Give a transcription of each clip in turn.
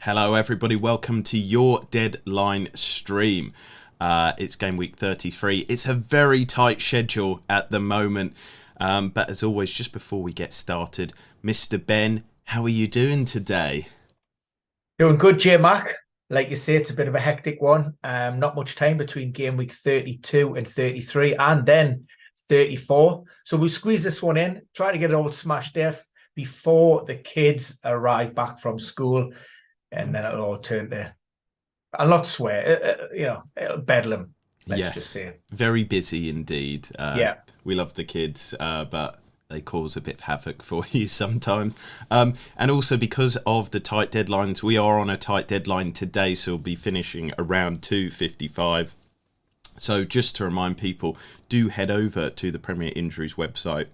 Hello everybody, welcome to your deadline stream. It's game week 33. It's a very tight schedule at the moment, but as always, just before we get started, Mr. Ben, how are you doing today? Doing good, J Mac. Like you say, it's a bit of a hectic one. Not much time between game week 32 and 33 and then 34. So we'll squeeze this one in, try to get it all smashed off before the kids arrive back from school. And then it'll all turn to, I'll not swear, it'll bedlam. Let's just Yes, say. very busy indeed. Yeah. We love the kids, but they cause a bit of havoc for you sometimes. And also because of the tight deadlines, we are on a tight deadline today, so we'll be finishing around 2:55. So just to remind people, do head over to the Premier Injuries website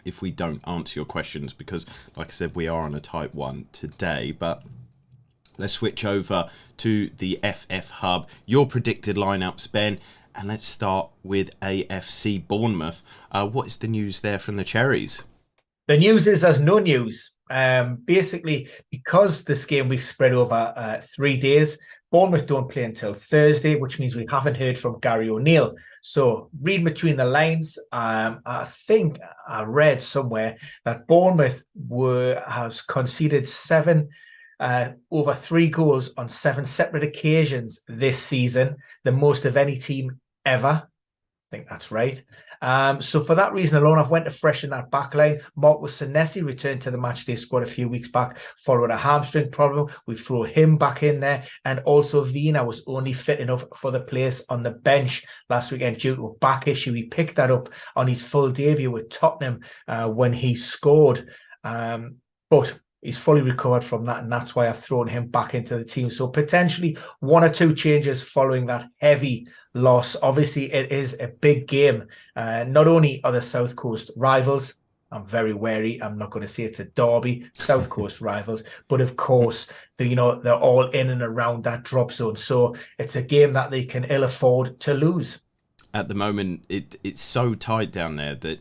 if we don't answer your questions, because like I said, we are on a tight one today. But let's switch over to the FF Hub. Your predicted lineups, Ben, and let's start with AFC Bournemouth. What is the news there from the Cherries? The news is there's no news. Basically, because this game we spread over 3 days, Bournemouth don't play until Thursday, which means we haven't heard from Gary O'Neill. So reading between the lines, I think I read somewhere that Bournemouth has conceded over 3 goals on 7 separate occasions this season, the most of any team ever. I think that's right. So for that reason alone, I've went to freshen that back line. Marcus Senesi returned to the matchday squad a few weeks back following a hamstring problem. We throw him back in there. And also Vina was only fit enough for the place on the bench last weekend due to a back issue. He picked that up on his full debut with Tottenham when he scored. But he's fully recovered from that, and that's why I've thrown him back into the team. So potentially 1 or 2 changes following that heavy loss. Obviously, it is a big game. Not only are the South Coast rivals, I'm very wary, I'm not going to say it's a derby, South Coast rivals, but of course, they're all in and around that drop zone. So it's a game that they can ill afford to lose. At the moment, it's so tight down there that,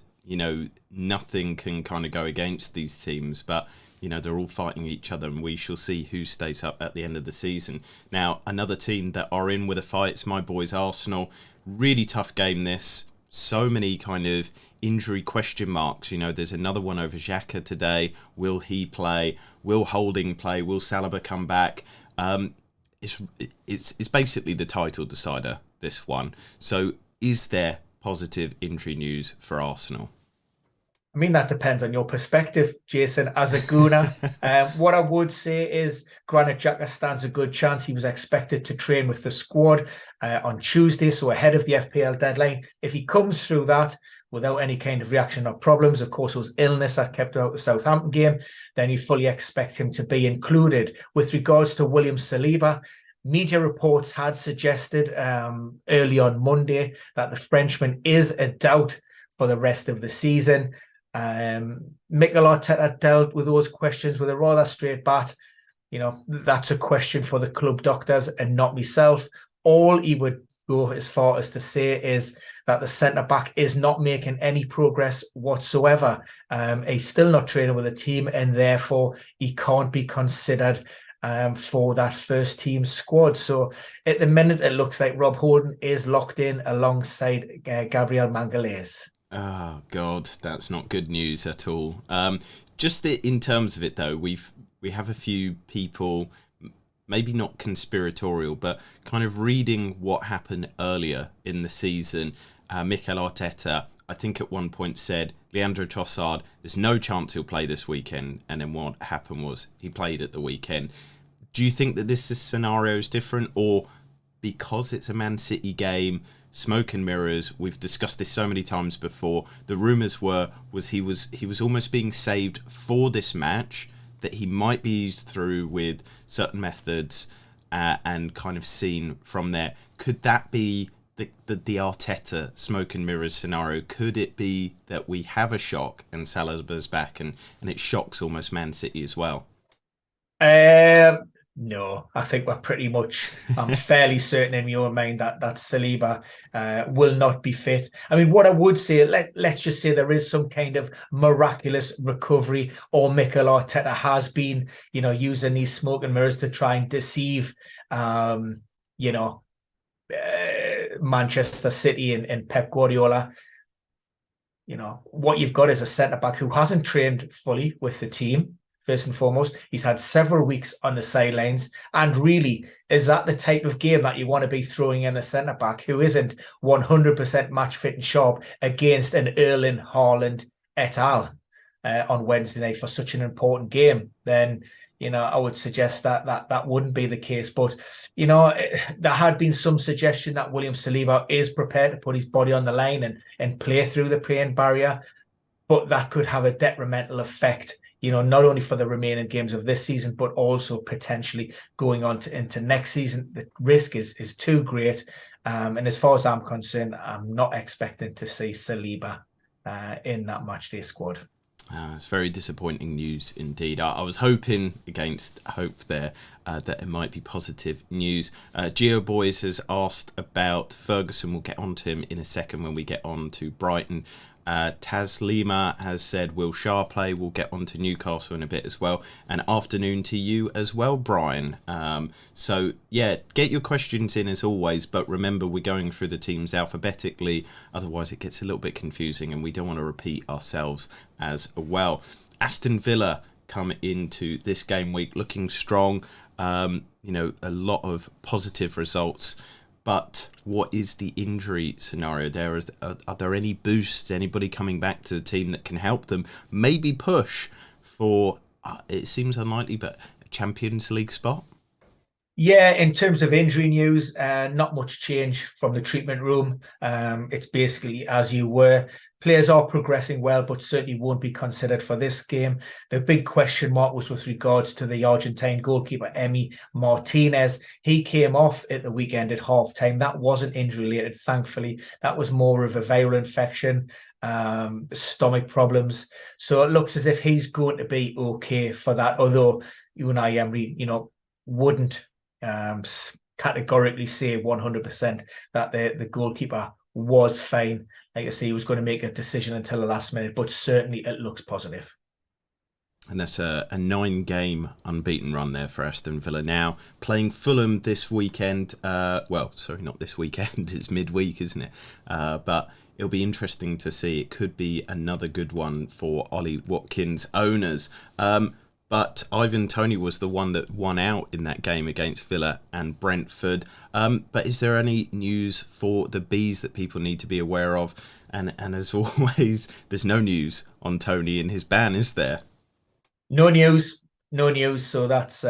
nothing can kind of go against these teams, but they're all fighting each other, and we shall see who stays up at the end of the season. Now, another team that are in with a fight, it's my boys Arsenal. Really tough game this. So many kind of injury question marks. There's another one over Xhaka today. Will he play? Will Holding play? Will Saliba come back? It's basically the title decider, this one. So is there positive injury news for Arsenal? I mean, that depends on your perspective, Jason, as a Gooner. What I would say is Granit Xhaka stands a good chance. He was expected to train with the squad on Tuesday, so ahead of the FPL deadline. If he comes through that without any kind of reaction or problems, of course, it was illness that kept him out of the Southampton game, then you fully expect him to be included. With regards to William Saliba, media reports had suggested early on Monday that the Frenchman is a doubt for the rest of the season. Mikel Arteta dealt with those questions with a rather straight bat. That's a question for the club doctors and not myself. All he would go as far as to say is that the centre-back is not making any progress whatsoever. He's still not training with the team, and therefore he can't be considered for that first team squad. So at the minute, it looks like Rob Holding is locked in alongside Gabriel Magalhaes. Oh God, that's not good news at all. Just in terms of it, though, we have a few people, maybe not conspiratorial, but kind of reading what happened earlier in the season. Mikel Arteta, I think at one point said, Leandro Trossard, there's no chance he'll play this weekend. And then what happened was he played at the weekend. Do you think that this scenario is different, or because it's a Man City game, smoke and mirrors? We've discussed this so many times before. The rumours was he was almost being saved for this match, that he might be eased through with certain methods and kind of seen from there. Could that be the Arteta smoke and mirrors scenario? Could it be that we have a shock and Salah's back and it shocks almost Man City as well? No, I think we're pretty much, I'm fairly certain in your mind that Saliba will not be fit. I mean, what I would say, let's just say there is some kind of miraculous recovery, or Mikel Arteta has been, using these smoke and mirrors to try and deceive, you know, Manchester City and Pep Guardiola. What you've got is a centre-back who hasn't trained fully with the team. First and foremost, he's had several weeks on the sidelines. And really, is that the type of game that you want to be throwing in a centre-back who isn't 100% match fit and sharp against an Erling Haaland et al. On Wednesday night for such an important game? Then, I would suggest that wouldn't be the case. But, there had been some suggestion that William Saliba is prepared to put his body on the line and play through the pain barrier. But that could have a detrimental effect, not only for the remaining games of this season, but also potentially going on into next season. The risk is too great. And as far as I'm concerned, I'm not expecting to see Saliba in that matchday squad. It's very disappointing news indeed. I was hoping against hope there that it might be positive news. Geo Boys has asked about Ferguson. We'll get on to him in a second when we get on to Brighton. Taz Lima has said, will Shah play? We'll get on to Newcastle in a bit as well. And afternoon to you as well, Brian. So, yeah, get your questions in as always. But remember, we're going through the teams alphabetically. Otherwise, it gets a little bit confusing and we don't want to repeat ourselves as well. Aston Villa come into this game week looking strong. A lot of positive results. But what is the injury scenario there? Are there any boosts, anybody coming back to the team that can help them maybe push for, it seems unlikely, but a Champions League spot? Yeah, in terms of injury news, not much change from the treatment room. It's basically as you were. Players are progressing well, but certainly won't be considered for this game. The big question mark was with regards to the Argentine goalkeeper, Emi Martinez. He came off at the weekend at half-time. That wasn't injury-related, thankfully. That was more of a viral infection, stomach problems. So it looks as if he's going to be okay for that, although Unai Emery, wouldn't categorically say 100% that the goalkeeper was fine. Like I say, he was going to make a decision until the last minute, but certainly it looks positive. And that's a 9-game unbeaten run there for Aston Villa. Now, playing Fulham this weekend. Not this weekend. It's midweek, isn't it? But it'll be interesting to see. It could be another good one for Ollie Watkins owners. But Ivan Toney was the one that won out in that game against Villa and Brentford. But is there any news for the Bees that people need to be aware of? And as always, there's no news on Toney and his ban, is there? No news. So that's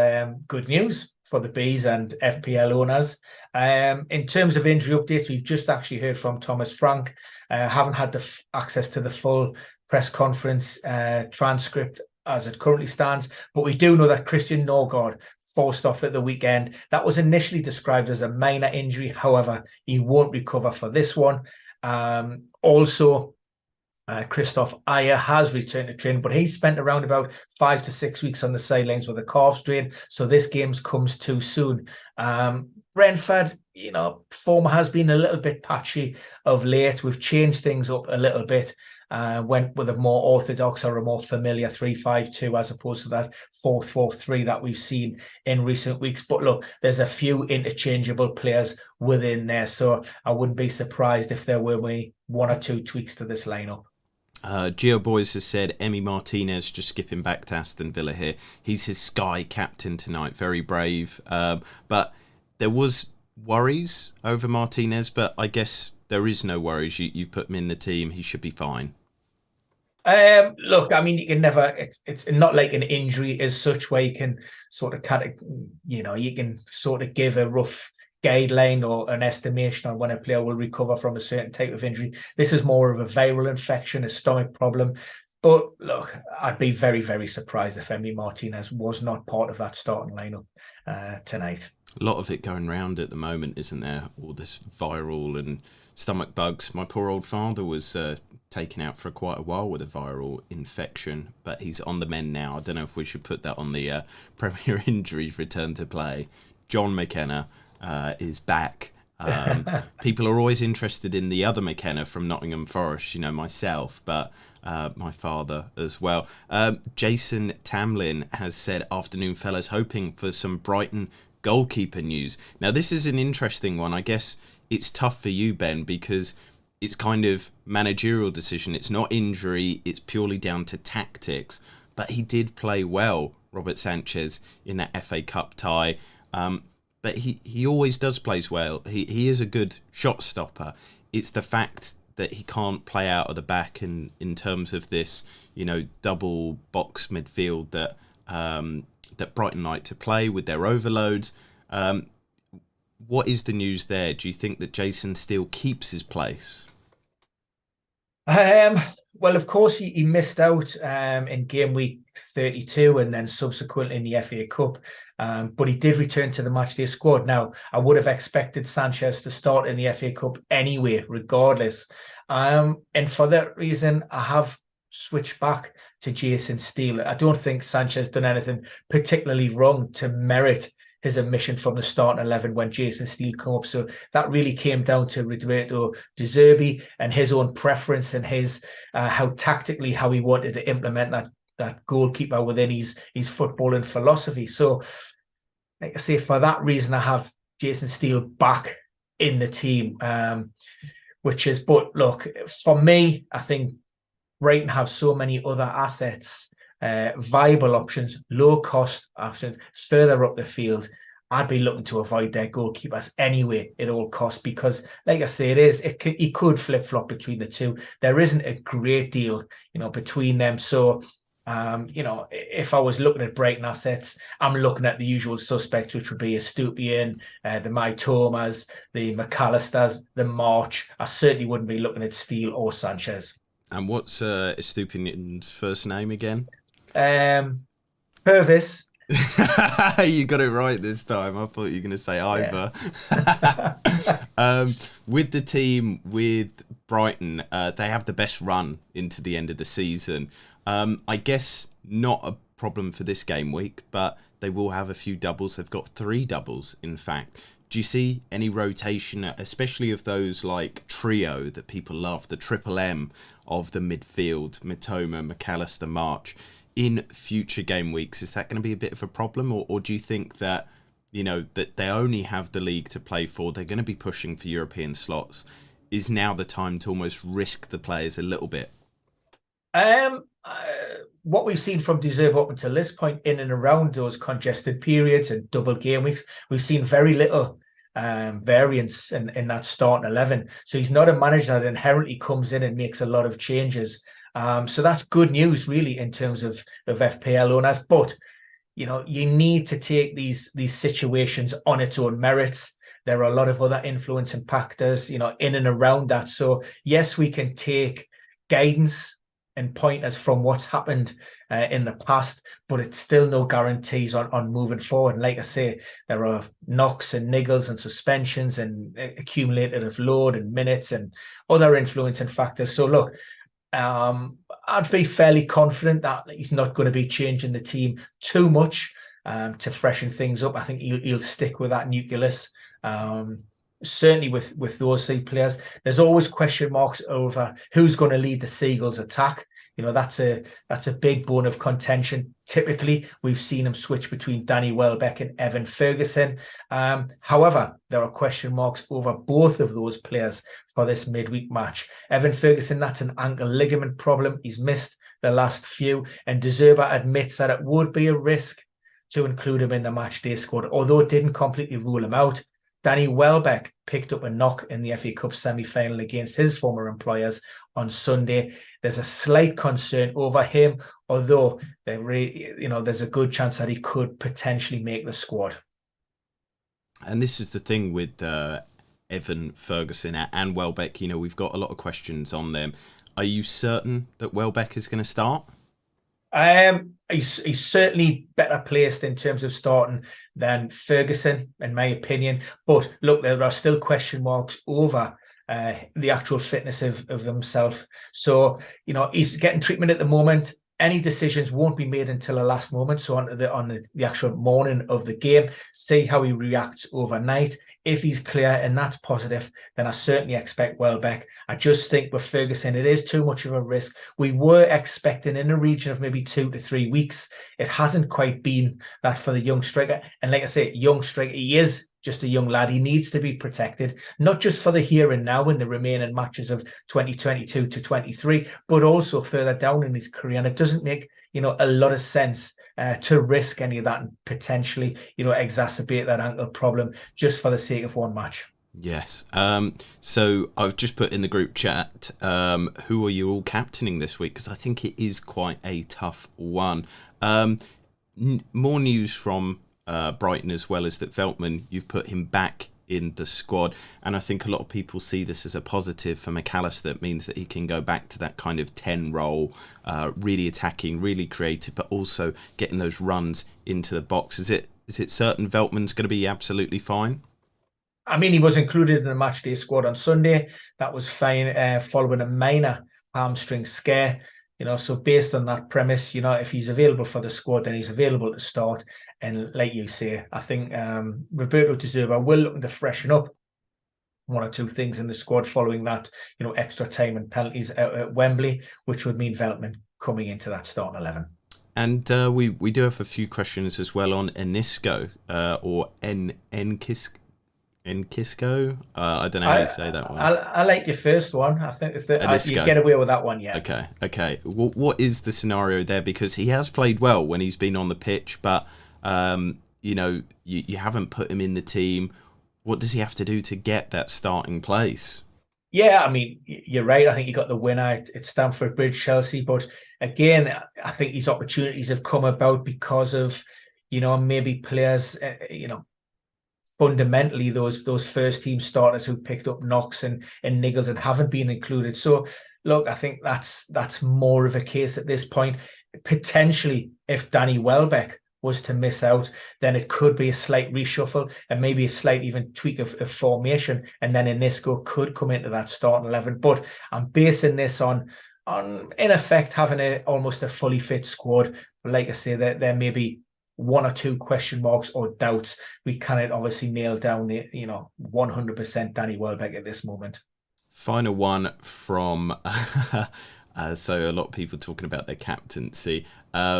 good news for the Bees and FPL owners. In terms of injury updates, we've just actually heard from Thomas Frank. Haven't had the access to the full press conference transcript as it currently stands, but we do know that Christian Norgard forced off at the weekend. That was initially described as a minor injury. However, he won't recover for this one. Also, Christoph Ayer has returned to training, but he's spent around about 5 to 6 weeks on the sidelines with a calf strain, so this game comes too soon. Brentford, form has been a little bit patchy of late. We've changed things up a little bit. Went with a more orthodox or a more familiar 3-5-2 as opposed to that 4-4-3 that we've seen in recent weeks. But look, there's a few interchangeable players within there, so I wouldn't be surprised if there were one or two tweaks to this lineup. Geo Boys has said Emi Martinez, just skipping back to Aston Villa here, he's his Sky captain tonight, very brave. But there was worries over Martinez, but I guess there is no worries. You've put him in the team. He should be fine. Look, I mean, you can never. It's not like an injury as such where you can sort of you can sort of give a rough guideline or an estimation on when a player will recover from a certain type of injury. This is more of a viral infection, a stomach problem. But look, I'd be very, very surprised if Emi Martinez was not part of that starting lineup tonight. A lot of it going round at the moment, isn't there? All this viral and stomach bugs. My poor old father was taken out for quite a while with a viral infection, but he's on the mend now. I don't know if we should put that on the Premier Injuries return to play. John McKenna is back. People are always interested in the other McKenna from Nottingham Forest, you know, myself, but my father as well. Jason Tamlin has said, "Afternoon, fellas, hoping for some Brighton goalkeeper news." Now, this is an interesting one. I guess it's tough for you, Ben, because it's kind of managerial decision. It's not injury. It's purely down to tactics. But he did play well, Robert Sanchez, in that FA Cup tie. But he always does play well. He is a good shot stopper. It's the fact that he can't play out of the back in terms of this, you know, double box midfield that that Brighton like to play with their overloads. What is the news there? Do you think that Jason still keeps his place? Well, of course, he missed out in game week 32 and then subsequently in the FA Cup. But he did return to the matchday squad. Now, I would have expected Sanchez to start in the FA Cup anyway, regardless. And for that reason, I have switched back to Jason Steele. I don't think Sanchez done anything particularly wrong to merit his omission from the starting 11 when Jason Steele came up. So that really came down to Roberto De Zerbi and his own preference and his how he wanted to implement that goalkeeper within his footballing philosophy. So, like I say, for that reason, I have Jason Steele back in the team, but look, for me, I think Brighton have so many other assets, viable options, low cost options further up the field. I'd be looking to avoid their goalkeepers anyway at all costs because, like I say, he could flip flop between the two. There isn't a great deal, between them. So, if I was looking at Brighton assets, I'm looking at the usual suspects, which would be Estupiñán, the Maitomas, the McAllisters, the March. I certainly wouldn't be looking at Steele or Sanchez. And what's Estupiñán's first name again? Purvis. You got it right this time. I thought you were going to say Ivor. With the team, with Brighton, they have the best run into the end of the season. I guess not a problem for this game week, but they will have a few doubles. They've got 3 doubles, in fact. Do you see any rotation, especially of those like trio that people love, the triple M of the midfield, Mitoma, McAllister, March, in future game weeks? Is that going to be a bit of a problem, or do you think that, that they only have the league to play for, they're going to be pushing for European slots? Is now the time to almost risk the players a little bit? What we've seen from De Zerbi up until this point, in and around those congested periods and double game weeks, we've seen very little variance in that starting 11. So he's not a manager that inherently comes in and makes a lot of changes. So that's good news, really, in terms of FPL owners. But you need to take these situations on its own merits. There are a lot of other influencing factors, in and around that. So yes, we can take guidance and pointers from what's happened in the past, but it's still no guarantees on moving forward. And like I say, there are knocks and niggles and suspensions and accumulative load and minutes and other influencing factors. So look, I'd be fairly confident that he's not going to be changing the team too much to freshen things up. I think he'll stick with that nucleus. Certainly with those 3 players, there's always question marks over who's going to lead the Seagulls attack. That's a big bone of contention. Typically, we've seen him switch between Danny Welbeck and Evan Ferguson. However, there are question marks over both of those players for this midweek match. Evan Ferguson, that's an ankle ligament problem. He's missed the last few, and De Zerbi admits that it would be a risk to include him in the match day squad, although it didn't completely rule him out. Danny Welbeck picked up a knock in the FA Cup semi-final against his former employers on Sunday. There's a slight concern over him, although there's a good chance that he could potentially make the squad. And this is the thing with Evan Ferguson and Welbeck. We've got a lot of questions on them. Are you certain that Welbeck is going to start? He's certainly better placed in terms of starting than Ferguson, in my opinion. But look, there are still question marks over the actual fitness of himself. So, he's getting treatment at the moment. Any decisions won't be made until the last moment. So on the actual morning of the game, see how he reacts overnight. If he's clear and that's positive, then I certainly expect Welbeck. I just think with Ferguson, it is too much of a risk. We were expecting in a region of maybe 2 to 3 weeks. It hasn't quite been that for the young striker. And like I say, young striker, he is just a young lad. He needs to be protected, not just for the here and now in the remaining matches of 2022 to 23, but also further down in his career. And it doesn't make, a lot of sense to risk any of that and potentially, exacerbate that ankle problem just for the sake of one match. Yes. So I've just put in the group chat, who are you all captaining this week? Because I think it is quite a tough one. More news from Brighton as well as that Veltman, you've put him back in the squad, and I think a lot of people see this as a positive for McAllister. It means that he can go back to that kind of 10 role, really attacking, really creative, but also getting those runs into the box. Is it certain Veltman's going to be absolutely fine? I mean, he was included in the matchday squad on Sunday. That was fine, following a minor hamstring scare. So based on that premise, if he's available for the squad, then he's available to start. And like you say, I think Roberto De Zerbi will look to freshen up one or two things in the squad following that, extra time and penalties at Wembley, which would mean Veltman coming into that starting 11. And we do have a few questions as well on Enisco or Enkisco. I don't know how you say that one. I like your first one. I think you get away with that one, yeah. Okay. Well, what is the scenario there? Because he has played well when he's been on the pitch, but you haven't put him in the team. What does he have to do to get that starting place? Yeah, I mean, you're right. I think he got the winner at Stamford Bridge, Chelsea. But again, I think these opportunities have come about because of, maybe players, fundamentally those first team starters who've picked up knocks and niggles and haven't been included. So look, I think that's more of a case at this point. Potentially, if Danny Welbeck was to miss out, then it could be a slight reshuffle and maybe a slight even tweak of formation, and then Enisco could come into that starting 11. But I'm basing this on in effect having almost a fully fit squad. But like I say, there may be one or two question marks or doubts. We cannot obviously nail down the 100% Danny Welbeck at this moment. Final one from so a lot of people talking about their captaincy.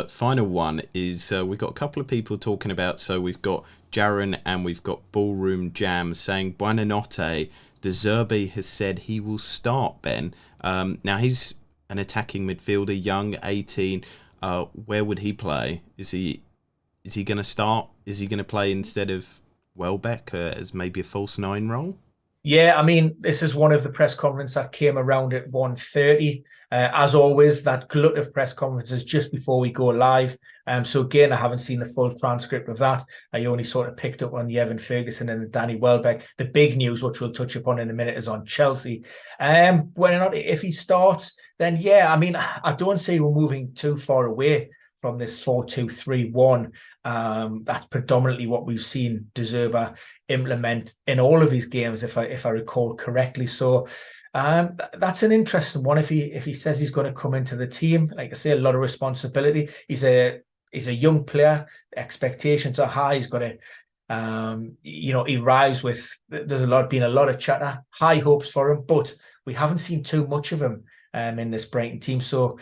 Final one is we've got a couple of people talking about, so we've got Jaron and we've got Ballroom Jam saying Buonanotte, De Zerbi has said he will start, Ben. Now he's an attacking midfielder, young, 18. Where would he play? Is he going to start? Is he going to play instead of Welbeck as maybe a false 9 role? Yeah, I mean, this is one of the press conferences that came around at 1:30. As always, that glut of press conferences just before we go live. So again, I haven't seen the full transcript of that. I only sort of picked up on the Evan Ferguson and the Danny Welbeck. The big news, which we'll touch upon in a minute, is on Chelsea. Whether or not if he starts, then yeah, I mean, I don't see we're moving too far away from this 4-2-3-1. That's predominantly what we've seen De Zerbi implement in all of his games, if I recall correctly. So that's an interesting one. If he says he's going to come into the team, like I say, a lot of responsibility. He's a young player. Expectations are high. He's got to he arrives with, there's been a lot of chatter, high hopes for him, but we haven't seen too much of him in this Brighton team. So,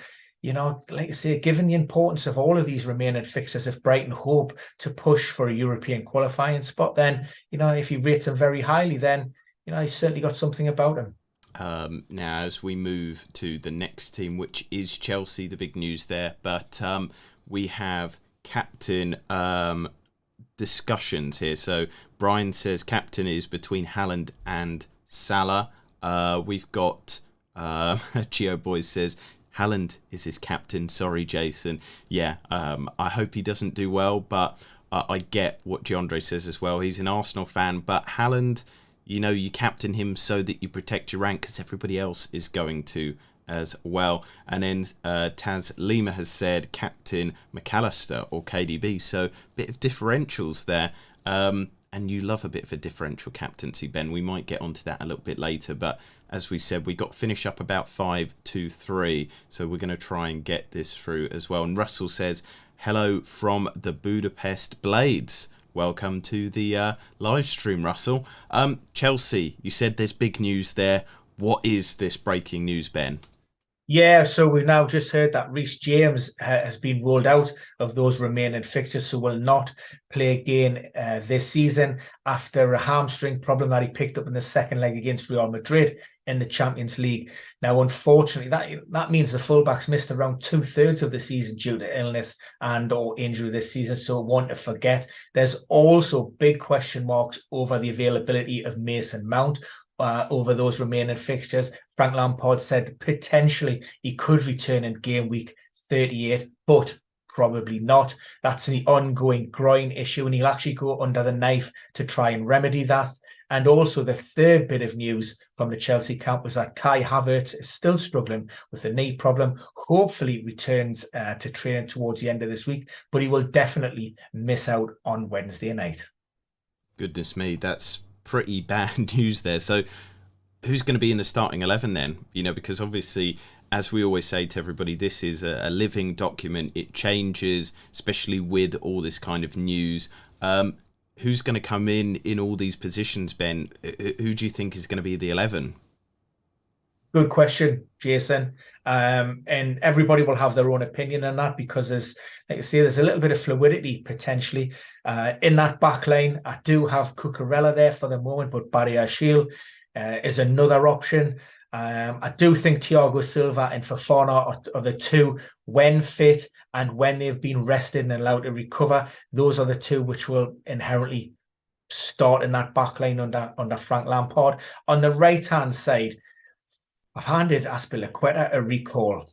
like I say, given the importance of all of these remaining fixtures, if Brighton hope to push for a European qualifying spot, then, if he rates him very highly, then, he's certainly got something about him. Now, as we move to the next team, which is Chelsea, the big news there, but we have captain discussions here. So Brian says captain is between Haaland and Salah. We've got Gio Boys says Haaland is his captain. Sorry, Jason. Yeah, I hope he doesn't do well, but I get what Giandre says as well. He's an Arsenal fan, but Haaland, you captain him so that you protect your rank because everybody else is going to as well. And then Taz Lima has said Captain McAllister or KDB. So a bit of differentials there. And you love a bit of a differential captaincy, Ben. We might get onto that a little bit later. But as we said, we got to finish up about 5-2-3. So we're going to try and get this through as well. And Russell says, hello from the Budapest Blades. Welcome to the live stream, Russell. Chelsea, you said there's big news there. What is this breaking news, Ben? Yeah, so we've now just heard that Reece James has been ruled out of those remaining fixtures, so will not play again this season after a hamstring problem that he picked up in the second leg against Real Madrid in the Champions League. Now, unfortunately, that means the fullbacks missed around 2/3 of the season due to illness and or injury this season, so one to forget. There's also big question marks over the availability of Mason Mount over those remaining fixtures. Frank Lampard said potentially he could return in game week 38, but probably not. That's the ongoing groin issue, and he'll actually go under the knife to try and remedy that. And also the third bit of news from the Chelsea camp was that Kai Havertz is still struggling with a knee problem. Hopefully returns to training towards the end of this week, but he will definitely miss out on Wednesday night. Goodness me, that's pretty bad news there. So who's going to be in the starting 11 then? Because obviously, as we always say to everybody, this is a living document. It changes, especially with all this kind of news. Who's going to come in all these positions, Ben? Who do you think is going to be the 11? Good question, Jason. And everybody will have their own opinion on that because there's a little bit of fluidity potentially in that back line. I do have Cucurella there for the moment, but Barry Ashil is another option. I do think Thiago Silva and Fofana are the two, when fit and when they've been rested and allowed to recover, those are the two which will inherently start in that back line under Frank Lampard. On the right-hand side, I've handed Azpilicueta a recall.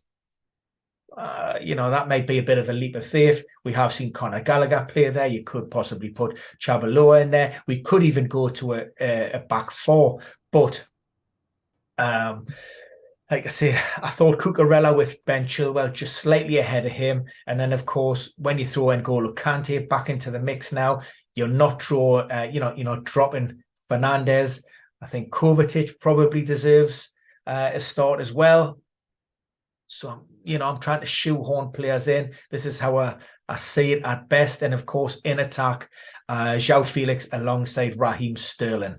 That might be a bit of a leap of faith. We have seen Conor Gallagher play there. You could possibly put Chabaloa in there. We could even go to a back four. But like I say, I thought Cucurella with Ben Chilwell just slightly ahead of him. And then, of course, when you throw N'Golo Kante back into the mix now, you're not dropping Fernandes. I think Kovacic probably deserves a start as well. So, I'm trying to shoehorn players in. This is how I see it at best. And of course, in attack, João Felix alongside Raheem Sterling.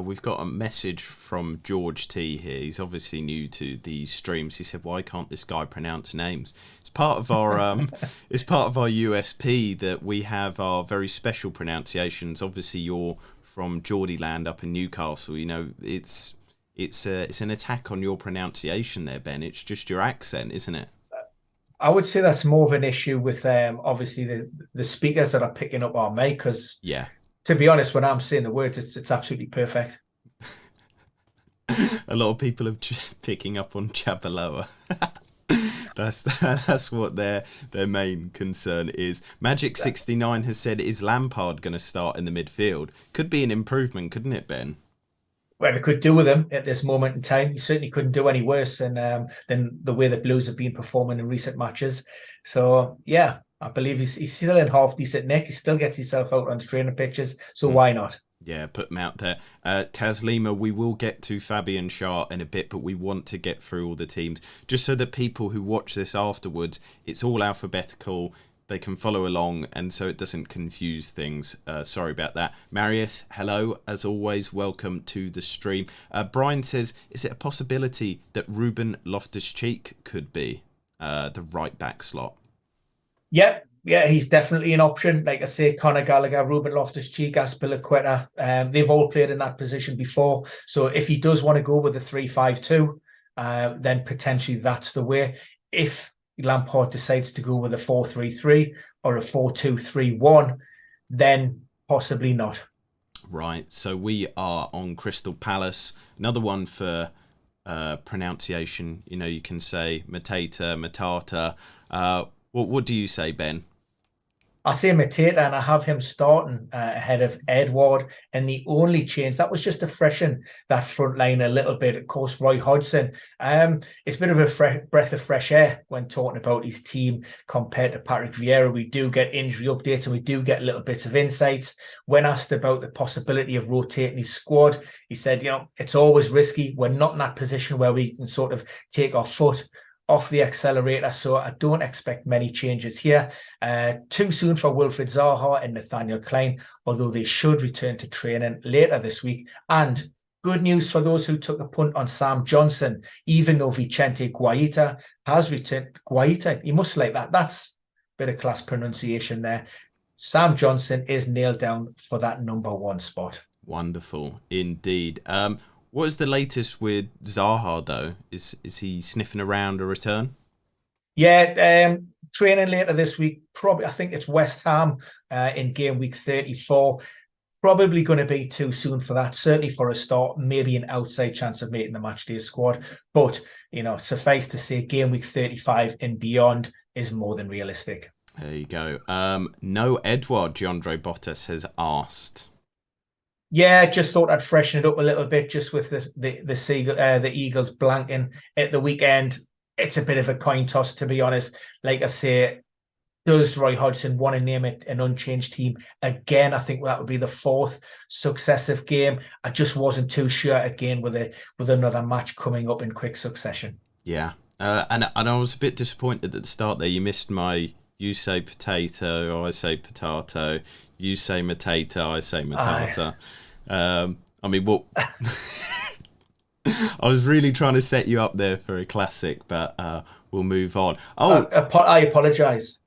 We've got a message from George T here. He's obviously new to these streams. He said, "Why can't this guy pronounce names?" It's part of our USP that we have our very special pronunciations. Obviously, you're from Geordie land up in Newcastle. It's an attack on your pronunciation there, Ben. It's just your accent, isn't it? I would say that's more of an issue with obviously the speakers that are picking up our mic, because to be honest, when I'm saying the words, it's absolutely perfect. A lot of people are picking up on Chabaloa. That's what their main concern is. Magic69 has said, is Lampard going to start in the midfield? Could be an improvement, couldn't it, Ben? Well, it could do with him at this moment in time. He certainly couldn't do any worse than the way the Blues have been performing in recent matches. So, yeah, I believe he's still in half decent nick. He still gets himself out on the training pitches. So why not? Yeah, put him out there. Taz Lima, we will get to Fabian Schär in a bit, but we want to get through all the teams just so that people who watch this afterwards, it's all alphabetical. They can follow along, and so it doesn't confuse things. Sorry about that. Marius, hello. As always, welcome to the stream. Brian says, is it a possibility that Ruben Loftus-Cheek could be the right back slot? Yeah, he's definitely an option. Like I say, Conor Gallagher, Ruben Loftus-Cheek, Azpilicueta, they've all played in that position before. So if he does want to go with a 3-5-2, then potentially that's the way. If Lampard decides to go with a 4-3-3 or a 4-2-3-1, then possibly not. Right, so we are on Crystal Palace. Another one for pronunciation. You can say Matata. What do you say, Ben? I say Mateta, and I have him starting ahead of Edward. And the only change that was just to freshen that front line a little bit. Of course, Roy Hodgson. It's a bit of a breath of fresh air when talking about his team compared to Patrick Vieira. We do get injury updates and we do get little bits of insights. When asked about the possibility of rotating his squad, he said, it's always risky. We're not in that position where we can sort of take our foot off the accelerator, so I don't expect many changes here. Too soon for Wilfried Zaha and Nathaniel Klein, although they should return to training later this week. And good news for those who took a punt on Sam Johnson, even though Vicente Guaita has returned. Guaita, you must like that. That's a bit of class pronunciation there. Sam Johnson is nailed down for that number 1 spot. Wonderful indeed. What is the latest with Zaha, though? Is he sniffing around a return? Yeah, training later this week. Probably, I think it's West Ham in game week 34. Probably going to be too soon for that. Certainly for a start, maybe an outside chance of making the matchday squad. But, suffice to say, game week 35 and beyond is more than realistic. There you go. No Edward, Giandro Bottas has asked. Yeah, just thought I'd freshen it up a little bit just with the Eagles blanking at the weekend. It's a bit of a coin toss, to be honest. Like I say, does Roy Hodgson want to name it an unchanged team? Again, I think that would be the 4th successive game. I just wasn't too sure again with another match coming up in quick succession. Yeah, and I was a bit disappointed at the start there. You missed my... You say potato, I say potato. You say matata, I say matata. I mean, what? I was really trying to set you up there for a classic, but we'll move on. I apologise.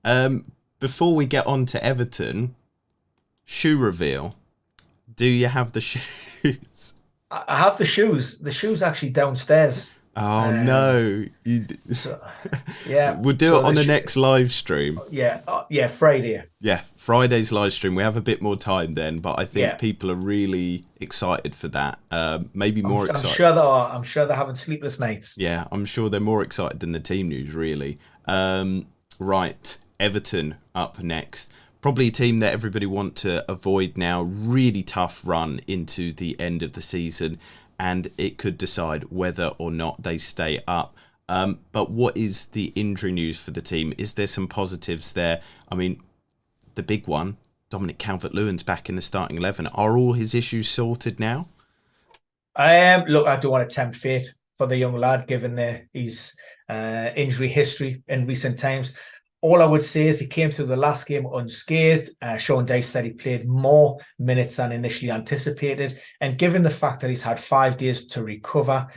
Before we get on to Everton, shoe reveal. Do you have the shoes? I have the shoes. The shoes actually downstairs. Oh no! Yeah, we'll do it on the next live stream. Yeah, Friday. Yeah, Friday's live stream. We have a bit more time then, but I think people are really excited for that. Maybe more excited. I'm sure they are. I'm sure they're having sleepless nights. Yeah, I'm sure they're more excited than the team news. Really. Right, Everton up next. Probably a team that everybody want to avoid now. Really tough run into the end of the season. And it could decide whether or not they stay up. But what is the injury news for the team? Is there some positives there? I mean, the big one, Dominic Calvert-Lewin's back in the starting 11. Are all his issues sorted now? Look, I don't want to tempt fate for the young lad, given his injury history in recent times. All I would say is he came through the last game unscathed. Sean Dyche said he played more minutes than initially anticipated. And given the fact that he's had 5 days to recover,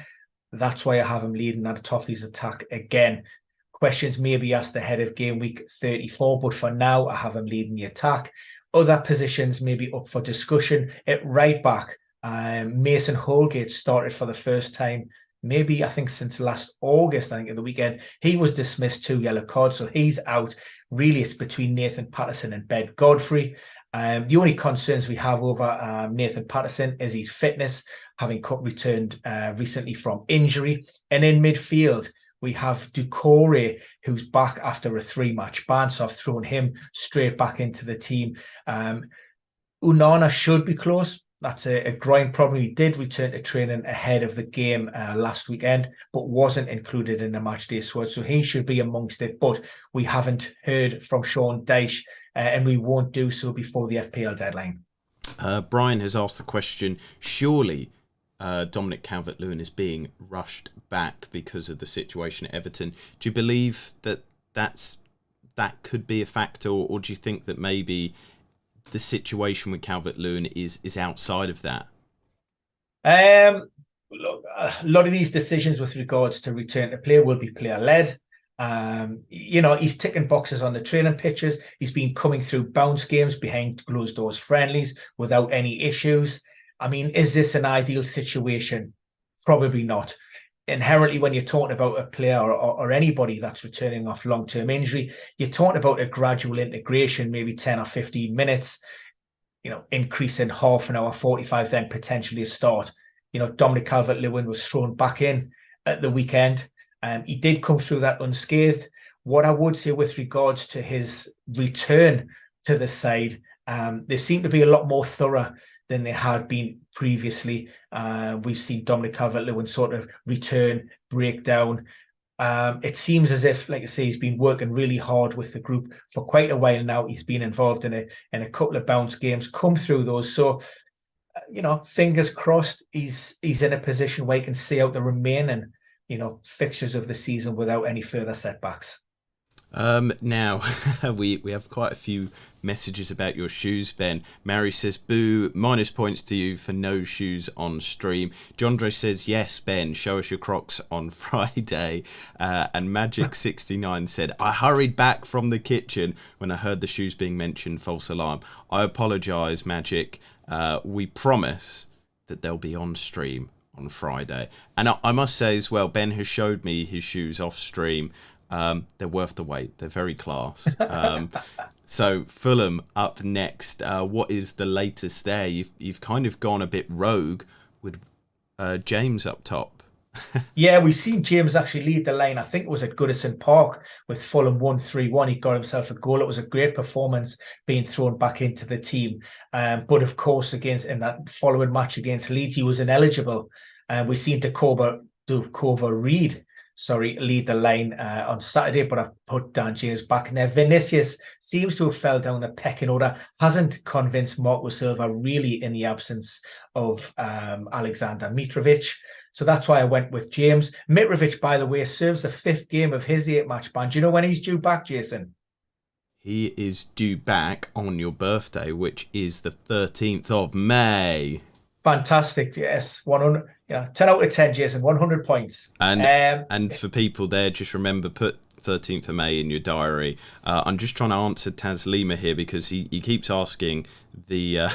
that's why I have him leading that Toffee's attack again. Questions may be asked ahead of game week 34, but for now, I have him leading the attack. Other positions may be up for discussion. At right back, Mason Holgate started for the first time maybe I think since last August, I think at the weekend. He was dismissed 2 yellow cards, so he's out. Really, it's between Nathan Patterson and Ben Godfrey. The only concerns we have over Nathan Patterson is his fitness, having returned recently from injury. And in midfield, we have Doucouré, who's back after a 3-match ban, so I've thrown him straight back into the team. Unana should be close. That's a groin problem. He did return to training ahead of the game last weekend, but wasn't included in the matchday squad. So he should be amongst it. But we haven't heard from Sean Dyche, and we won't do so before the FPL deadline. Brian has asked the question, surely Dominic Calvert-Lewin is being rushed back because of the situation at Everton. Do you believe that that could be a factor, or do you think that maybe the situation with Calvert-Lewin is outside of that? Look, a lot of these decisions with regards to return to play will be player-led. He's ticking boxes on the training pitches. He's been coming through bounce games behind closed doors friendlies without any issues. I mean, is this an ideal situation? Probably not. Inherently, when you're talking about a player or anybody that's returning off long-term injury, you're talking about a gradual integration, maybe 10 or 15 minutes, increasing half an hour, 45, then potentially a start. Dominic Calvert-Lewin was thrown back in at the weekend. He did come through that unscathed. What I would say with regards to his return to the side. They seem to be a lot more thorough than they had been previously. We've seen Dominic Calvert-Lewin sort of return, break down. It seems as if, like I say, he's been working really hard with the group for quite a while now. He's been involved in a couple of bounce games, come through those. So, fingers crossed, he's in a position where he can see out the remaining, fixtures of the season without any further setbacks. Now we have quite a few messages about your shoes, Ben. Mary says, boo, -points to you for no shoes on stream. Jondre says, yes, Ben, show us your Crocs on Friday. And Magic69 said, I hurried back from the kitchen when I heard the shoes being mentioned, false alarm. I apologise, Magic. We promise that they'll be on stream on Friday. And I must say as well, Ben has showed me his shoes off stream. They're worth the wait. They're very class. So Fulham up next. What is the latest there? You've kind of gone a bit rogue with James up top. Yeah, we've seen James actually lead the line. I think it was at Goodison Park with Fulham 1-3-1. He got himself a goal. It was a great performance being thrown back into the team. But of course, in that following match against Leeds, he was ineligible. We've seen Ducova Reid lead the line on Saturday, but I've put Dan James back in there. Vinicius seems to have fell down the pecking order, hasn't convinced Marco Silva really in the absence of Alexander Mitrovic. So that's why I went with James. Mitrovic, by the way, serves the 5th game of his 8-match ban. Do you know when he's due back, Jason? He is due back on your birthday, which is the 13th of May. Fantastic, yes. 100, 10 out of 10, Jason, 100 points. And for people there, just remember, put 13th of May in your diary. I'm just trying to answer Taz Lima here because he keeps asking the...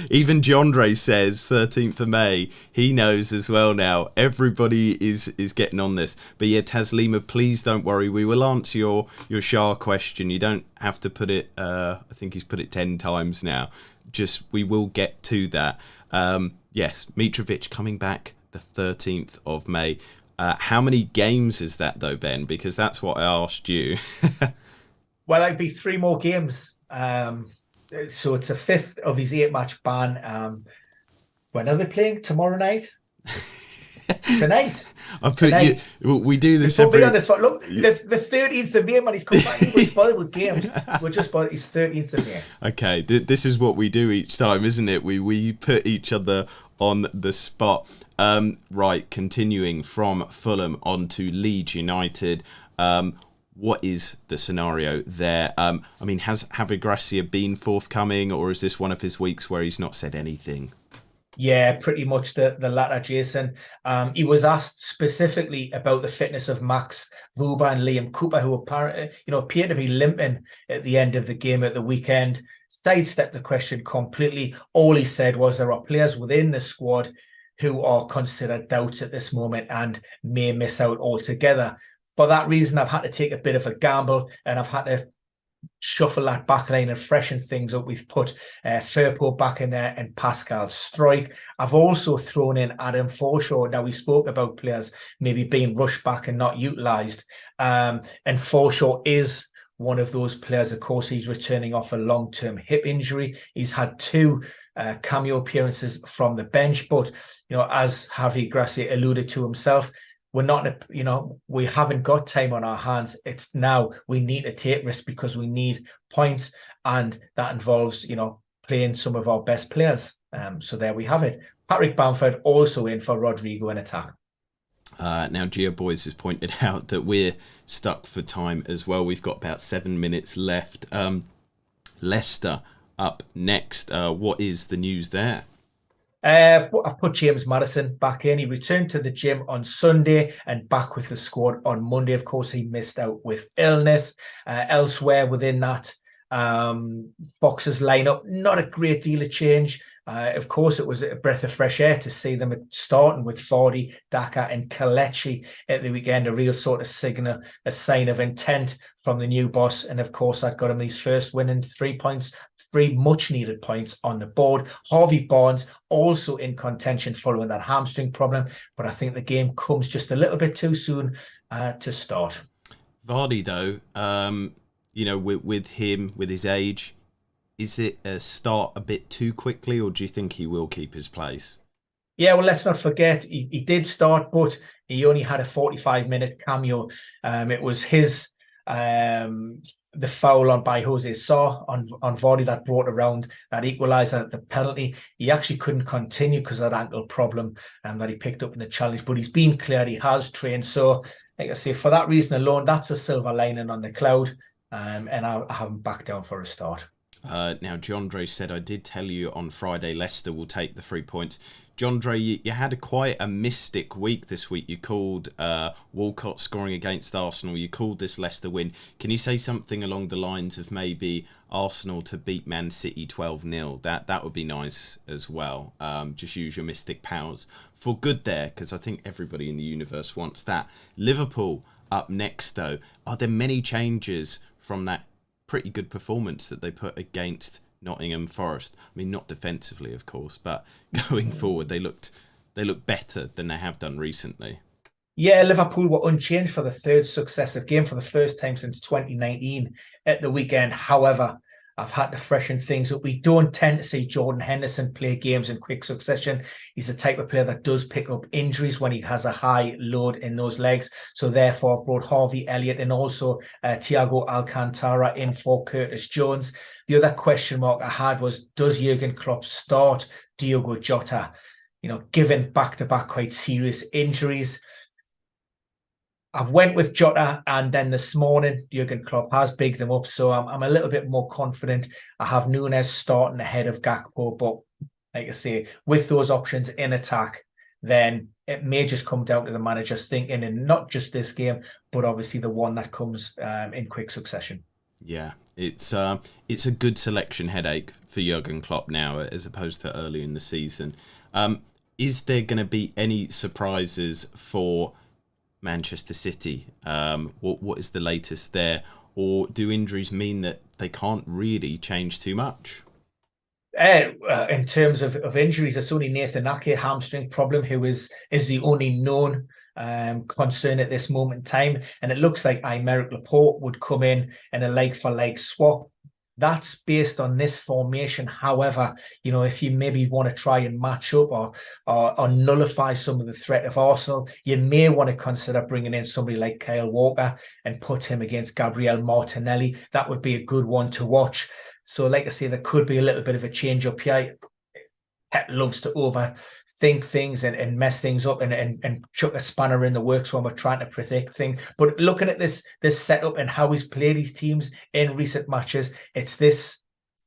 even Jondre says 13th of May. He knows as well now. Everybody is getting on this. But yeah, Taz Lima, please don't worry. We will answer your Shah question. You don't have to put it... I think he's put it 10 times now. Just, we will get to that. Yes, Mitrovic coming back the 13th of May. How many games is that though, Ben? Because that's what I asked you. Well, it'd be 3 more games. So it's a 5th of his 8-match ban. When are they playing? Tomorrow night? Tonight. Tonight. We do this every... Be on the spot. Look, the 13th of May, man, he's come back. We're spoiled with games. We're just spoiled. It's 13th of May. Okay, this is what we do each time, isn't it? We put each other on the spot. Right, continuing from Fulham on to Leeds United. What is the scenario there? I mean, has Javi Gracia been forthcoming, or is this one of his weeks where he's not said anything? Yeah, pretty much the latter, Jason. He was asked specifically about the fitness of Max Vuba and Liam Cooper, who apparently, appeared to be limping at the end of the game at the weekend. Sidestepped the question completely. All he said was there are players within the squad who are considered doubts at this moment and may miss out altogether. For that reason, I've had to take a bit of a gamble and I've had to shuffle that back line and freshen things up. We've put Firpo back in there and Pascal Struijk. I've also thrown in Adam Forshaw. Now, we spoke about players maybe being rushed back and not utilised. And Forshaw is one of those players. Of course, he's returning off a long-term hip injury. He's had 2 cameo appearances from the bench. But, as Javi Gracia alluded to himself, we're not, we haven't got time on our hands. It's now we need to take risks because we need points, and that involves, playing some of our best players. So there we have it. Patrick Bamford also in for Rodrigo in attack. Now, Gio Boys has pointed out that we're stuck for time as well. We've got about 7 minutes left. Leicester up next. What is the news there? I've put James Maddison back in. He returned to the gym on Sunday and back with the squad on Monday. Of course, he missed out with illness. Elsewhere within that Fox's lineup, not a great deal of change. Of course, it was a breath of fresh air to see them starting with Vardy, Daka and Kelechi at the weekend, a real sort of signal, a sign of intent from the new boss. And of course, that got him his first win in 3 points, 3 much needed points on the board. Harvey Barnes also in contention following that hamstring problem, but I think the game comes just a little bit too soon to start. Vardy, though, with him, with his age, Is it a start a bit too quickly, or do you think he will keep his place? Yeah, well, let's not forget he did start, but he only had a 45-minute cameo. It was his the foul on by Jose Sa on Vardy that brought around that equaliser, the penalty. He actually couldn't continue because of that ankle problem that he picked up in the challenge. But he's been cleared. He has trained. So, like I say, for that reason alone, that's a silver lining on the cloud. And I haven't backed down for a start. Now, Jandre said, I did tell you on Friday Leicester will take the 3 points. Jandre, you had quite a mystic week this week. You called Walcott scoring against Arsenal. You called this Leicester win. Can you say something along the lines of maybe Arsenal to beat Man City 12-0? That would be nice as well. Just use your mystic powers for good there, because I think everybody in the universe wants that. Liverpool up next, though. Are there many changes from that pretty good performance that they put against Nottingham Forest? I mean, not defensively, of course, but going forward, they look better than they have done recently. Yeah, Liverpool were unchanged for the third successive game for the first time since 2019 at the weekend. However, I've had to freshen things up. We don't tend to see Jordan Henderson play games in quick succession. He's the type of player that does pick up injuries when he has a high load in those legs. So therefore, I've brought Harvey Elliott and also Thiago Alcantara in for Curtis Jones. The other question mark I had was, does Jurgen Klopp start Diogo Jota? You know, given back-to-back quite serious injuries. I've went with Jota, and then this morning Jurgen Klopp has bigged him up, so I'm a little bit more confident. I have Nunes starting ahead of Gakpo, but like I say, with those options in attack, then it may just come down to the manager's thinking, and not just this game, but obviously the one that comes in quick succession. Yeah, it's a good selection headache for Jurgen Klopp now, as opposed to early in the season. Is there going to be any surprises for Manchester City? What is the latest there? Or do injuries mean that they can't really change too much? In terms of injuries, it's only Nathan Ake, hamstring problem, who is the only known concern at this moment in time. And it looks like Aymeric Laporte would come in a like-for-like swap. That's based on this formation. However, you know, if you maybe want to try and match up or nullify some of the threat of Arsenal, you may want to consider bringing in somebody like Kyle Walker and put him against Gabriel Martinelli. That would be a good one to watch. So, like I say, there could be a little bit of a change up here. Pep loves to overthink things and mess things up and chuck a spanner in the works when we're trying to predict things. But looking at this setup and how he's played these teams in recent matches, it's this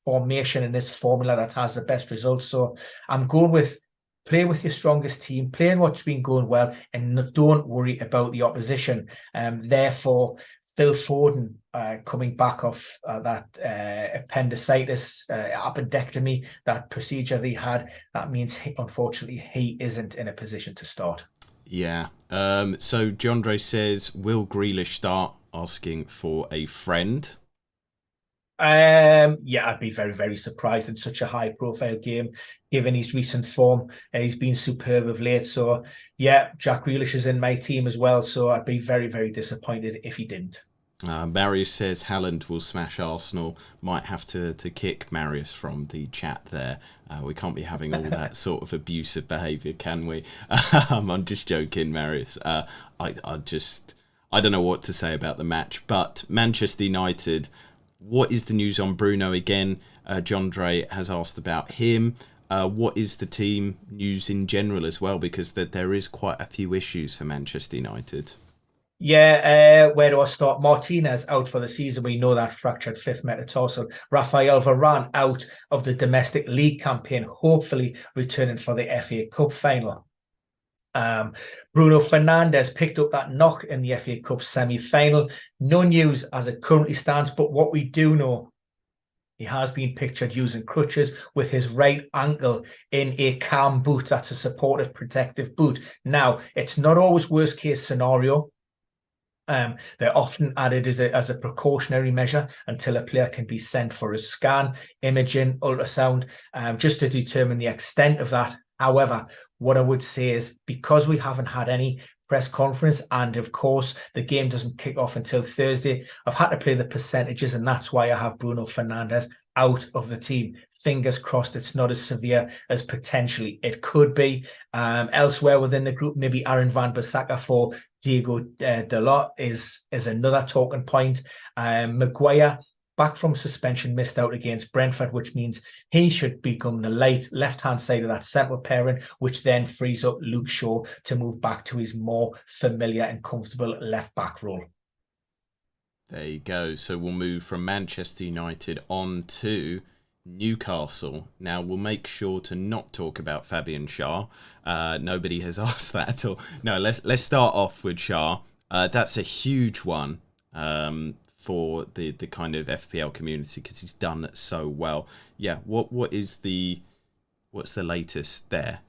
formation and this formula that has the best results. So I'm going with play with your strongest team, playing what's been going well, and don't worry about the opposition. Therefore, Phil Foden coming back off that appendicitis, appendectomy, that procedure they had, that means, unfortunately, he isn't in a position to start. Yeah. So Jandre says, will Grealish start? Asking for a friend. Yeah, I'd be very, very surprised in such a high-profile game, given his recent form. He's been superb of late. So, yeah, Jack Grealish is in my team as well. So I'd be very, very disappointed if he didn't. Marius says Haaland will smash Arsenal. Might have to kick Marius from the chat there. We can't be having all that sort of abusive behaviour, can we? I'm just joking, Marius. I don't know what to say about the match. But Manchester United, what is the news on Bruno again? Jandre has asked about him. What is the team news in general as well? Because there is quite a few issues for Manchester United. Yeah, where do I start? Martinez out for the season. We know that, fractured fifth metatarsal. Rafael Varane out of the domestic league campaign, hopefully returning for the FA Cup final. Bruno Fernandes picked up that knock in the FA Cup semi-final. No news as it currently stands, but what we do know, he has been pictured using crutches with his right ankle in a calm boot. That's a supportive, protective boot. Now, it's not always worst case scenario. They're often added as a precautionary measure until a player can be sent for a scan, imaging, ultrasound, just to determine the extent of that. However, what I would say is, because we haven't had any press conference, and of course the game doesn't kick off until Thursday, I've had to play the percentages, and that's why I have Bruno Fernandes out of the team. Fingers crossed it's not as severe as potentially it could be. Elsewhere within the group, maybe Aaron van Bissaka for Diego Dalot is another talking point. Maguire, back from suspension, missed out against Brentford, which means he should become the left-hand side of that centre pairing, which then frees up Luke Shaw to move back to his more familiar and comfortable left-back role. There you go. So we'll move from Manchester United on to Newcastle. Now, we'll make sure to not talk about Fabian Schär. Nobody has asked that at all. No, let's start off with Schär. That's a huge one for the kind of FPL community because he's done it so well. Yeah, what's the latest there?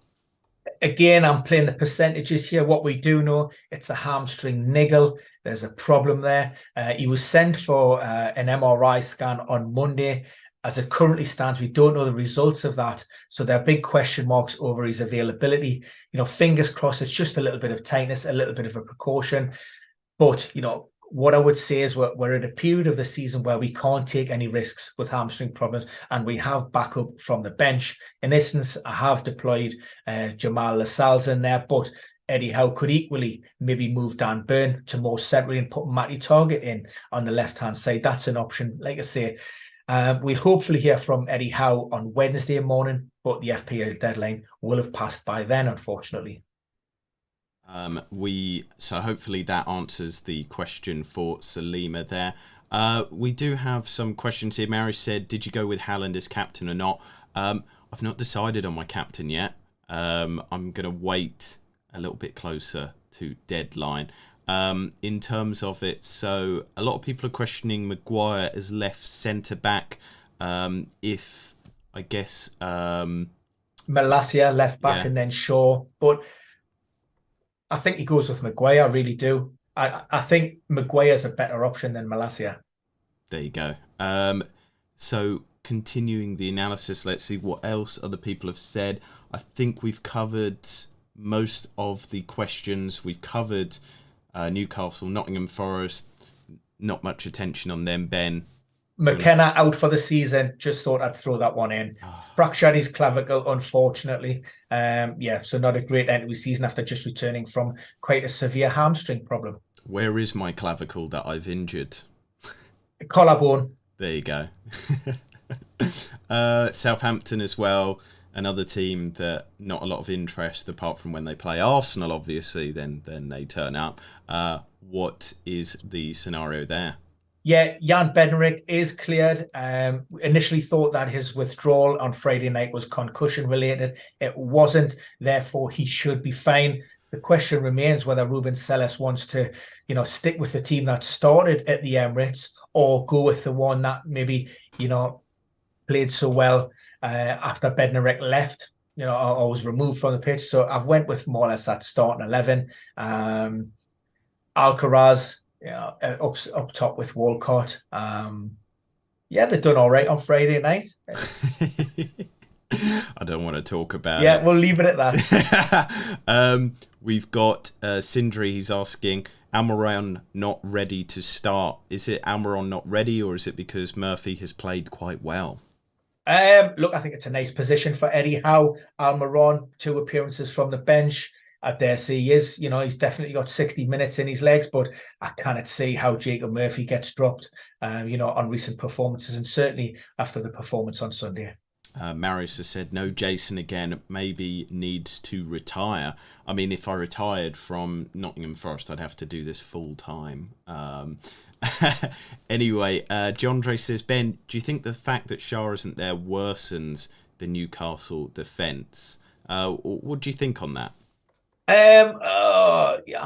Again, I'm playing the percentages here. What we do know, it's a hamstring niggle. There's a problem there. He was sent for an MRI scan on Monday. As it currently stands, we don't know the results of that. So there are big question marks over his availability. Fingers crossed, it's just a little bit of tightness, a little bit of a precaution. But, what I would say is we're at a period of the season where we can't take any risks with hamstring problems, and we have backup from the bench. In instance, I have deployed Jamal Lascelles in there, but Eddie Howe could equally maybe move Dan Burn to more centrally and put Matty Targett in on the left-hand side. That's an option. Like I say, we'll hopefully hear from Eddie Howe on Wednesday morning, but the FPL deadline will have passed by then, unfortunately. So hopefully that answers the question for Salima there. We do have some questions here. Mary said, did you go with Haaland as captain or not? I've not decided on my captain yet. I'm going to wait a little bit closer to deadline. In terms of it, so a lot of people are questioning Maguire as left centre-back. If, I guess... Malacia left back, yeah, and then Shaw. But I think he goes with Maguire, I really do. I think Maguire's a better option than Malacia. There you go. So continuing the analysis, let's see what else other people have said. I think we've covered most of the questions. We've covered Newcastle, Nottingham Forest. Not much attention on them, Ben. McKenna out for the season. Just thought I'd throw that one in. Fractured his clavicle, unfortunately. So not a great end to the season after just returning from quite a severe hamstring problem. Where is my clavicle that I've injured? Collarbone. There you go. Southampton as well. Another team that not a lot of interest apart from when they play Arsenal, obviously, then they turn up. What is the scenario there? Yeah, Jan Bednarek is cleared. Initially thought that his withdrawal on Friday night was concussion related. It wasn't. Therefore, he should be fine. The question remains whether Ruben Selles wants to, stick with the team that started at the Emirates or go with the one that maybe, played so well after Bednarek left, or was removed from the pitch. So I've went with more or less that starting 11. Alcaraz, up top with Walcott. They've done all right on Friday night. I don't want to talk about it. We'll leave it at that. We've got Sindri. He's asking, Almiron not ready to start. Is it Almiron not ready, or is it because Murphy has played quite well? Look, I think it's a nice position for Eddie Howe. Almiron, 2 appearances from the bench. I dare say he is. He's definitely got 60 minutes in his legs, but I cannot see how Jacob Murphy gets dropped, on recent performances, and certainly after the performance on Sunday. Marius has said, no Jason again, maybe needs to retire. I mean, if I retired from Nottingham Forest, I'd have to do this full time. Anyway, Jandre says, Ben, do you think the fact that Schär isn't there worsens the Newcastle defence? What do you think on that? I'm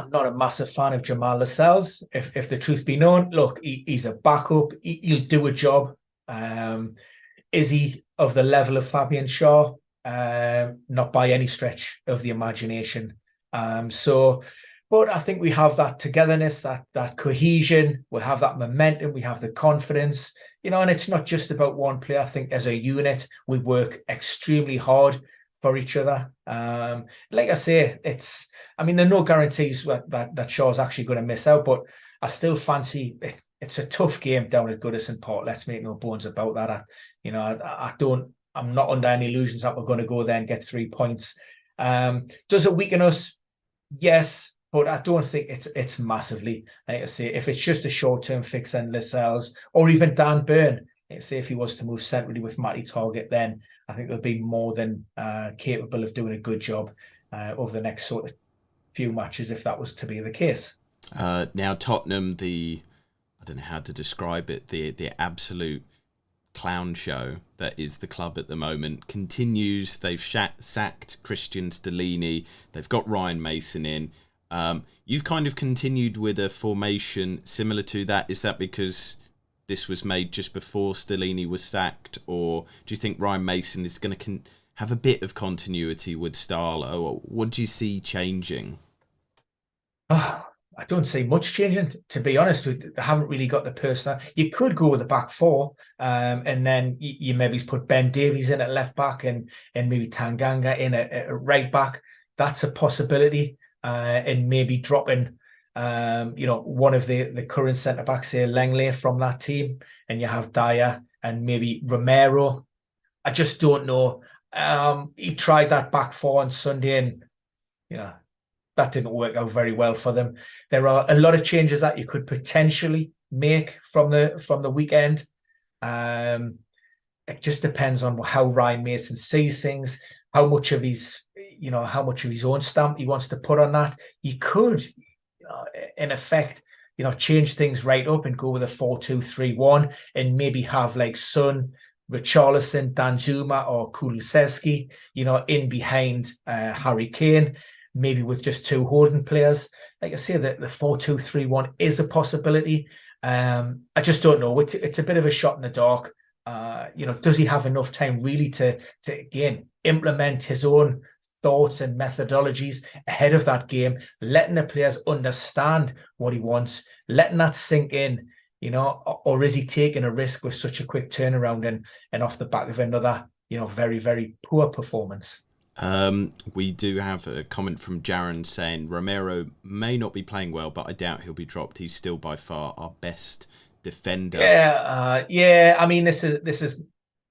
not a massive fan of Jamal Lascelles. If the truth be known, look, he's a backup. He'll do a job. Is he of the level of Fabian Schär? Not by any stretch of the imagination. But I think we have that togetherness, that cohesion. We have that momentum. We have the confidence. And it's not just about one player. I think as a unit, we work extremely hard for each other. Like I say, there are no guarantees that Shaw's actually going to miss out, but I still fancy it's a tough game down at Goodison Park. Let's make no bones about that. I'm not under any illusions that we're going to go there and get 3 points. Does it weaken us? Yes, but I don't think it's massively. Like I say, if it's just a short-term fix in Lascelles or even Dan Burn, like I say, if he was to move centrally with Matty Targett, then I think they'll be more than capable of doing a good job over the next sort of few matches, if that was to be the case. Now Tottenham, I don't know how to describe it, the absolute clown show that is the club at the moment continues. They've sacked Christian Stellini. They've got Ryan Mason in. You've kind of continued with a formation similar to that. Is that because this was made just before Stellini was sacked, or do you think Ryan Mason is going to have a bit of continuity with Starlo? Or what do you see changing? I don't see much changing, to be honest. They haven't really got the personnel. You could go with the back four, and then you maybe put Ben Davies in at left back and maybe Tanganga in at right back. That's a possibility. And maybe dropping, one of the current centre backs, say Langley, from that team, and you have Dyer and maybe Romero. I just don't know. He tried that back four on Sunday, and that didn't work out very well for them. There are a lot of changes that you could potentially make from the weekend. It just depends on how Ryan Mason sees things, how much of his own stamp he wants to put on that. You could, in effect, change things right up and go with a 4-2-3-1 and maybe have like Son, Richarlison, Danjuma or Kulusevski, in behind Harry Kane, maybe with just two holding players. Like I say, that the 4-2-3-1 is a possibility. I just don't know. It's a bit of a shot in the dark. Does he have enough time really to again implement his own thoughts and methodologies ahead of that game, letting the players understand what he wants, letting that sink in, or is he taking a risk with such a quick turnaround and off the back of another, very, very poor performance? We do have a comment from Jaron saying Romero may not be playing well, but I doubt he'll be dropped. He's still by far our best defender. Yeah. I mean, this is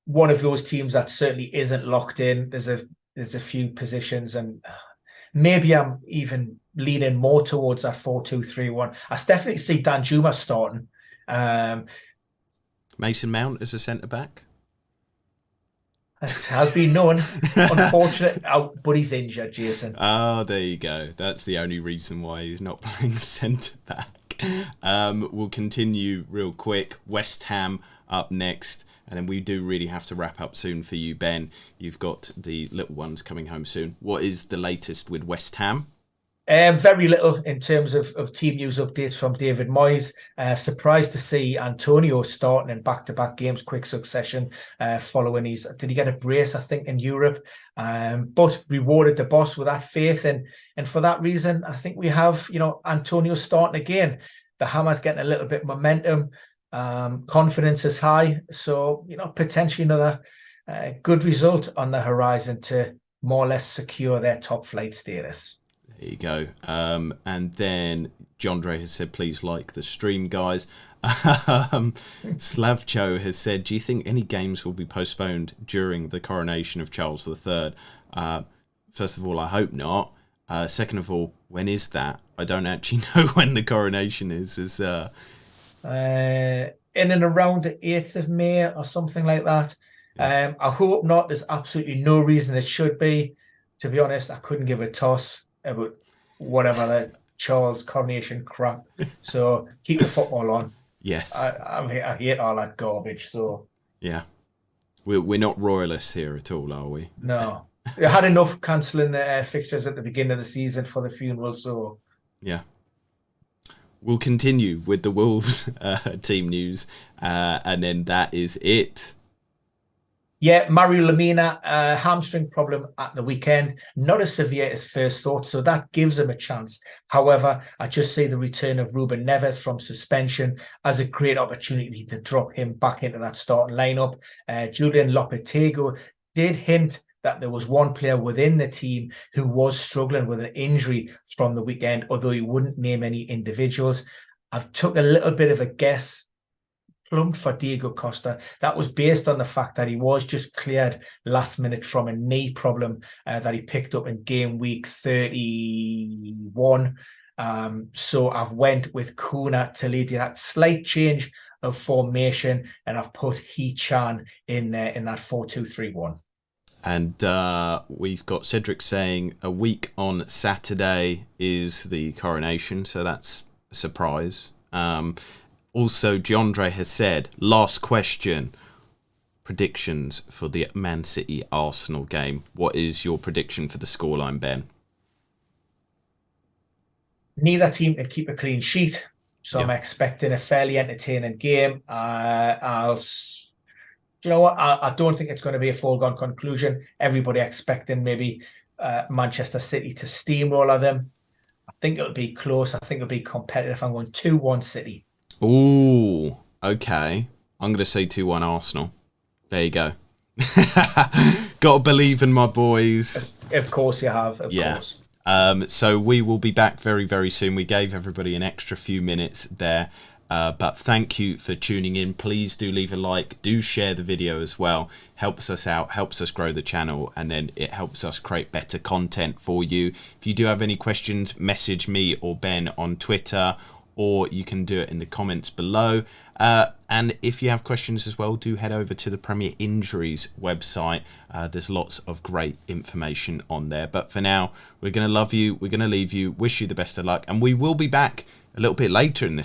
one of those teams that certainly isn't locked in. There's a few positions, and maybe I'm even leaning more towards that 4-2-3-1. I definitely see Danjuma starting. Mason Mount as a centre back. It has been known. Unfortunate, but he's injured, Jason. Oh, there you go. That's the only reason why he's not playing centre back. We'll continue real quick. West Ham up next. And then we do really have to wrap up soon for you, Ben. You've got the little ones coming home soon. What is the latest with West Ham? Very little in terms of team news updates from David Moyes. Surprised to see Antonio starting in back-to-back games, quick succession, following did he get a brace, I think, in Europe? But rewarded the boss with that faith. And for that reason, I think we have, Antonio starting again. The Hammer's getting a little bit of momentum. Confidence is high. So, potentially another good result on the horizon to more or less secure their top flight status. There you go. And then John Dre has said, please like the stream, guys. Slavcho has said, do you think any games will be postponed during the coronation of Charles III? First of all, I hope not. Second of all, when is that? I don't actually know when the coronation is. In and around the 8th of May or something like that. Yeah. I hope not. There's absolutely no reason it should be. To be honest, I couldn't give a toss about whatever the Charles coronation crap. So keep the football on. Yes. I hate all that garbage. So yeah, we're not royalists here at all, are we? No. They had enough cancelling the fixtures at the beginning of the season for the funeral. So yeah. We'll continue with the Wolves team news, and then that is it. Yeah, Mario Lemina, hamstring problem at the weekend. Not as severe as first thought, so that gives him a chance. However, I just see the return of Ruben Neves from suspension as a great opportunity to drop him back into that starting lineup. Julian Lopetegui did hint that there was one player within the team who was struggling with an injury from the weekend, although he wouldn't name any individuals. I've took a little bit of a guess, plumped for Diego Costa. That was based on the fact that he was just cleared last minute from a knee problem that he picked up in game week 31. So I've went with Kuna to lead that slight change of formation, and I've put He-Chan in there in that 4-2-3-1. And we've got Cedric saying a week on Saturday is the coronation, so that's a surprise. Also, Giandre has said, last question, predictions for the Man City-Arsenal game. What is your prediction for the scoreline, Ben? Neither team can keep a clean sheet, so I'm expecting a fairly entertaining game. You know what? I don't think it's going to be a foregone conclusion. Everybody expecting maybe Manchester City to steamroller them. I think it'll be close. I think it'll be competitive. I'm going 2-1 City. Ooh, okay. I'm going to say 2-1 Arsenal. There you go. Got to believe in my boys. Of course you have, of course. So we will be back very, very soon. We gave everybody an extra few minutes there. But thank you for tuning in. Please do leave a like. Do share the video as well. Helps us out, helps us grow the channel, and then it helps us create better content for you. If you do have any questions, message me or Ben on Twitter, or you can do it in the comments below. And if you have questions as well, do head over to the Premier Injuries website. There's lots of great information on there. But for now, we're going to love you. We're going to leave you. Wish you the best of luck. And we will be back a little bit later in this